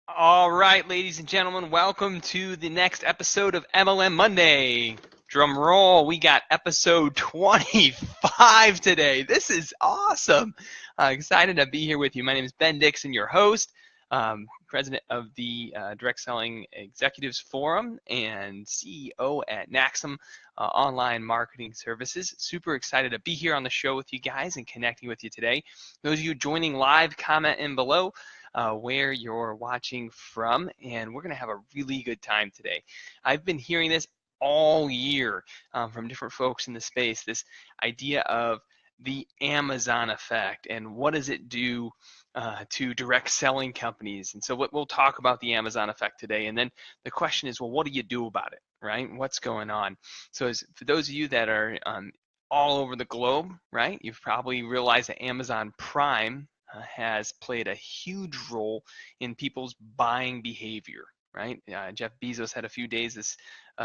All right, ladies and gentlemen, welcome to the next episode of MLM Monday. Drum roll, we got episode 25 today. This is awesome. Excited to be here with you. My name is Ben Dixon, your host, president of the Direct Selling Executives Forum and CEO at NaXum Online Marketing Services. Super excited to be here on the show with you guys and connecting with you today. Those of you joining live, comment in below where you're watching from, and we're going to have a really good time today. I've been hearing this all year from different folks in the space, this idea of the Amazon effect and what does it do to direct selling companies. And so we'll talk about the Amazon effect today. And then the question is, well, what do you do about it, right? What's going on? So for those of you that are all over the globe, right, you've probably realized that Amazon Prime has played a huge role in people's buying behavior, right? Jeff Bezos had a few days this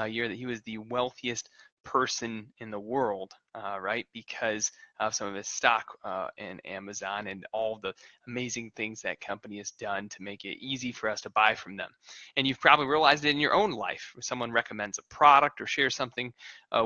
year that he was the wealthiest person in the world, right? Because of some of his stock in Amazon and all the amazing things that company has done to make it easy for us to buy from them. And you've probably realized it in your own life, where someone recommends a product or shares something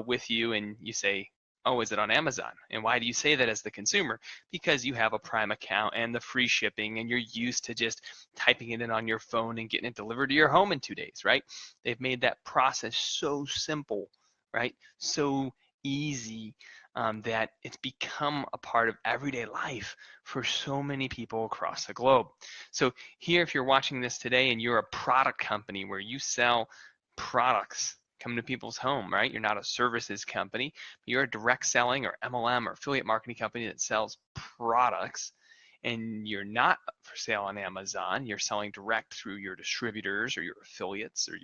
with you and you say, oh, is it on Amazon? And why do you say that as the consumer? Because you have a Prime account and the free shipping, and you're used to just typing it in on your phone and getting it delivered to your home in 2 days, right? They've made that process so simple, right? So easy that it's become a part of everyday life for so many people across the globe. So here, if you're watching this today and you're a product company where you sell products, come to people's home, right? You're not a services company, but you're a direct selling or MLM or affiliate marketing company that sells products, and you're not for sale on Amazon. You're selling direct through your distributors or your affiliates or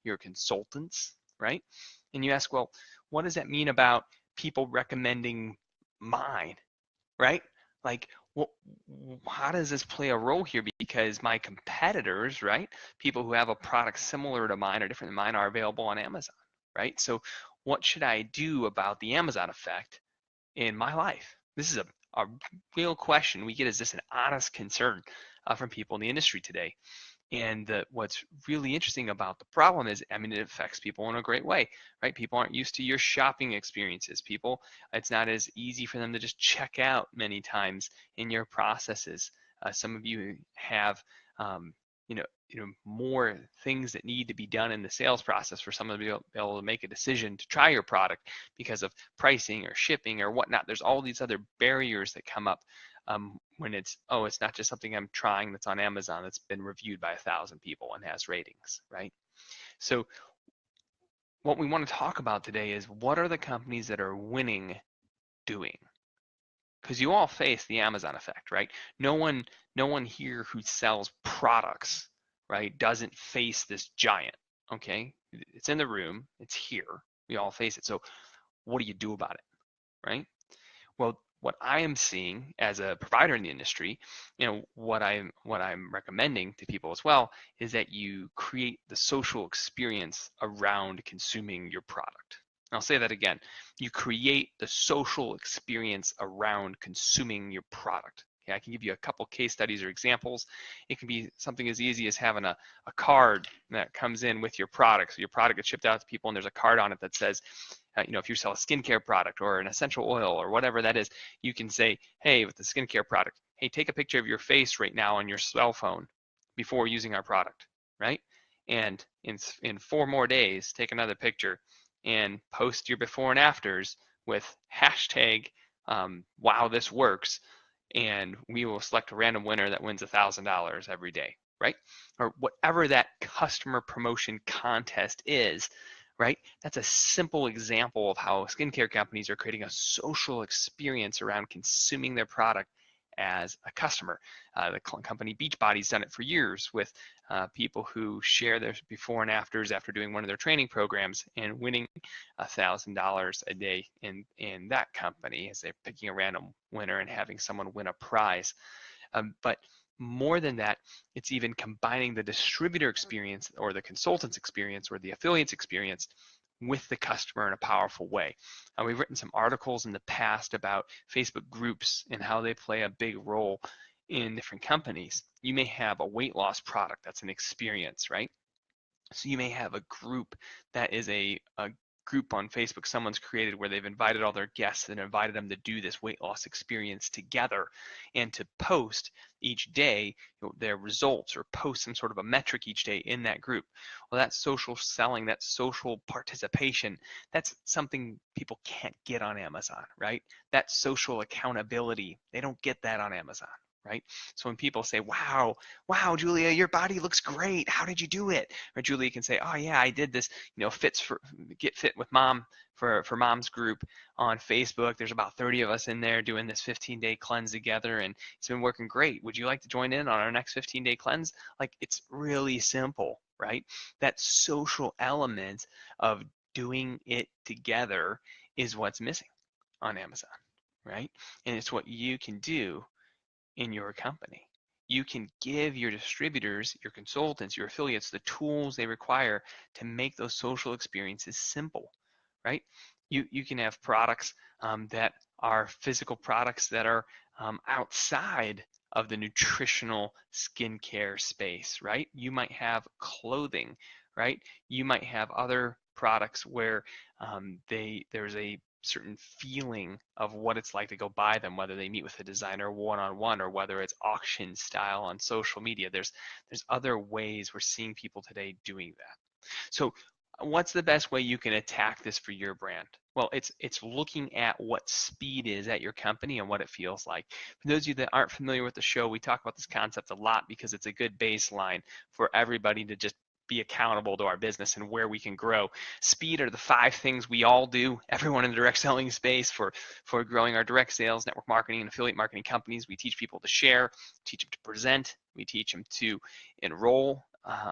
your consultants, right? And you ask, well, what does that mean about people recommending mine, right? Like, well, how does this play a role here? Because my competitors, right, people who have a product similar to mine or different than mine are available on Amazon, right? So what should I do about the Amazon effect in my life? This is a real question we get. Is this an honest concern from people in the industry today? And what's really interesting about the problem is, I mean, it affects people in a great way, right? People aren't used to your shopping experiences. People, it's not as easy for them to just check out many times in your processes. Some of you have, more things that need to be done in the sales process for someone to be able to make a decision to try your product because of pricing or shipping or whatnot. There's all these other barriers that come up when it's not just something I'm trying that's on Amazon that's been reviewed by 1,000 people and has ratings, right? So what we want to talk about today is, what are the companies that are winning doing? Because you all face the Amazon effect, right? No one here who sells products, right, doesn't face this giant. Okay, it's in the room, it's here, we all face it. So what do you do about it, right? Well, what I am seeing as a provider in the industry, what I'm recommending to people as well, is that you create the social experience around consuming your product. I'll say that again. You create the social experience around consuming your product. Okay, I can give you a couple case studies or examples. It can be something as easy as having a card that comes in with your product. So your product gets shipped out to people and there's a card on it that says, if you sell a skincare product or an essential oil or whatever that is, you can say, hey, with the skincare product, hey, take a picture of your face right now on your cell phone before using our product, right? And in 4 more days, take another picture and post your before and afters with hashtag wow, this works, and we will select a random winner that wins $1,000 every day, right? Or whatever that customer promotion contest is, right? That's a simple example of how skincare companies are creating a social experience around consuming their product as a customer. The company Beachbody's done it for years with people who share their before and afters after doing one of their training programs and winning $1,000 a day in that company, as they're picking a random winner and having someone win a prize. But more than that, it's even combining the distributor experience or the consultant's experience or the affiliate's experience with the customer in a powerful way. We've written some articles in the past about Facebook groups and how they play a big role in different companies. You may have a weight loss product that's an experience, right? So you may have a group that is a group on Facebook someone's created where they've invited all their guests and invited them to do this weight loss experience together and to post each day their results or post some sort of a metric each day in that group. Well, that's social selling, that's social participation. That's something people can't get on Amazon, right? That's social accountability. They don't get that on Amazon, right? So when people say, wow, Julia, your body looks great. How did you do it? Or Julia can say, oh yeah, I did this, Get Fit with Mom for Mom's group on Facebook. There's about 30 of us in there doing this 15-day cleanse together, and it's been working great. Would you like to join in on our next 15-day cleanse? Like, it's really simple, right? That social element of doing it together is what's missing on Amazon, right? And it's what you can do in your company. You can give your distributors, your consultants, your affiliates the tools they require to make those social experiences simple, right? You can have products that are physical products that are outside of the nutritional skincare space, right? You might have clothing, right? You might have other products where there's a certain feeling of what it's like to go buy them, whether they meet with a designer one-on-one or whether it's auction style on social media. There's other ways we're seeing people today doing that. So what's the best way you can attack this for your brand? Well, it's looking at what speed is at your company and what it feels like. For those of you that aren't familiar with the show, we talk about this concept a lot because it's a good baseline for everybody to just be accountable to our business and where we can grow. Speed are the 5 things we all do, everyone in the direct selling space for growing our direct sales, network marketing, and affiliate marketing companies. We teach people to share, teach them to present, we teach them to enroll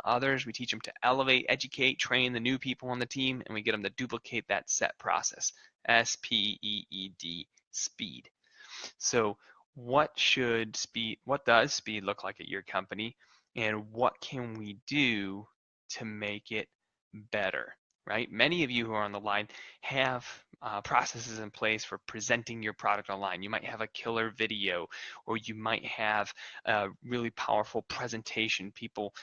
others, we teach them to elevate, educate, train the new people on the team, and we get them to duplicate that set process. SPEED, speed. So what does speed look like at your company, and what can we do to make it better, right? Many of you who are on the line have processes in place for presenting your product online. You might have a killer video, or you might have a really powerful presentation people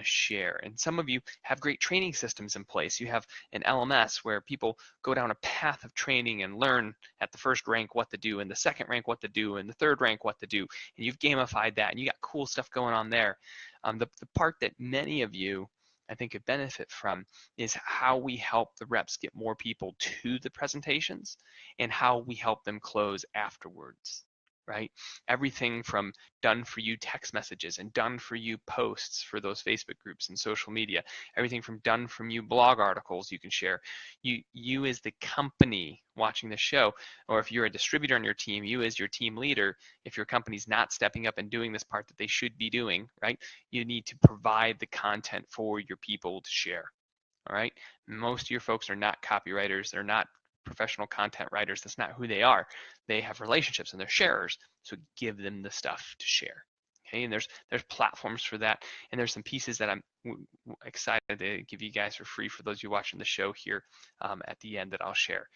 share. And some of you have great training systems in place. You have an LMS where people go down a path of training and learn at the first rank what to do, and the second rank what to do, and the third rank what to do. And you've gamified that, and you got cool stuff going on there. The part that many of you I think could benefit from is how we help the reps get more people to the presentations and how we help them close afterwards, right? Everything from done for you text messages and done for you posts for those Facebook groups and social media, everything from done from you blog articles you can share. You as the company watching the show, or if you're a distributor on your team, you as your team leader, if your company's not stepping up and doing this part that they should be doing, right? You need to provide the content for your people to share. All right. Most of your folks are not copywriters. They're not professional content writers. That's not who they are. They have relationships and they're sharers. So give them the stuff to share. Okay. And there's platforms for that. And there's some pieces that I'm excited to give you guys for free for those of you watching the show here at the end that I'll share.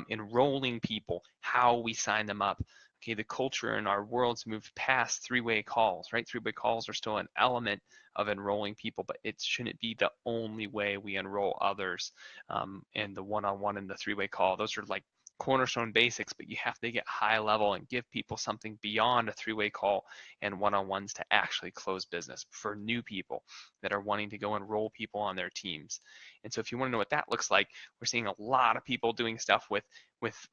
Enrolling people, how we sign them up. Okay, the culture in our world's moved past 3-way calls, right? 3-way calls are still an element of enrolling people, but it shouldn't be the only way we enroll others. And the one-on-one and the 3-way call, those are like cornerstone basics, but you have to get high level and give people something beyond a 3-way call and one-on-ones to actually close business for new people that are wanting to go enroll people on their teams. And so if you want to know what that looks like, we're seeing a lot of people doing stuff with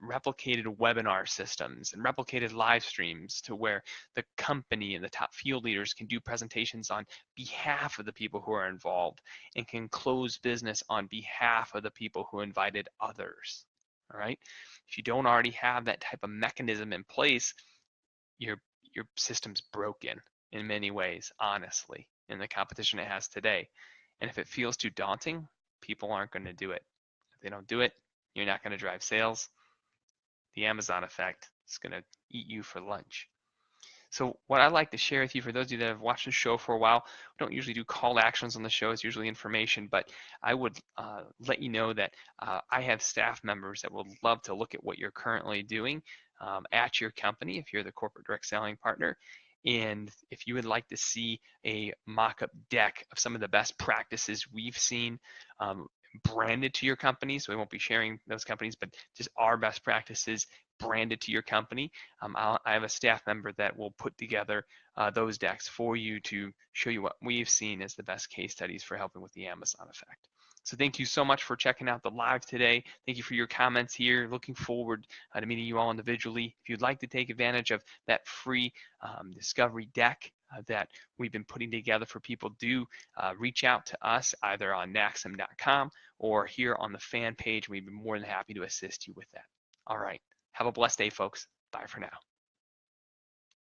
replicated webinar systems and replicated live streams to where the company and the top field leaders can do presentations on behalf of the people who are involved and can close business on behalf of the people who invited others. All right. If you don't already have that type of mechanism in place, your system's broken in many ways, honestly, in the competition it has today. And if it feels too daunting, people aren't going to do it. If they don't do it, you're not going to drive sales. The Amazon effect is going to eat you for lunch. So what I'd like to share with you, for those of you that have watched the show for a while, we don't usually do call to actions on the show. It's usually information, but I would let you know that I have staff members that would love to look at what you're currently doing at your company if you're the corporate direct selling partner, And if you would like to see a mock-up deck of some of the best practices we've seen branded to your company, so we won't be sharing those companies, but just our best practices branded to your company, I have a staff member that will put together those decks for you to show you what we've seen as the best case studies for helping with the Amazon effect. So thank you so much for checking out the live today. Thank you for your comments here. Looking forward to meeting you all individually. If you'd like to take advantage of that free discovery deck that we've been putting together for people, do reach out to us either on NaXum.com or here on the fan page. We'd be more than happy to assist you with that. All right. Have a blessed day, folks. Bye for now.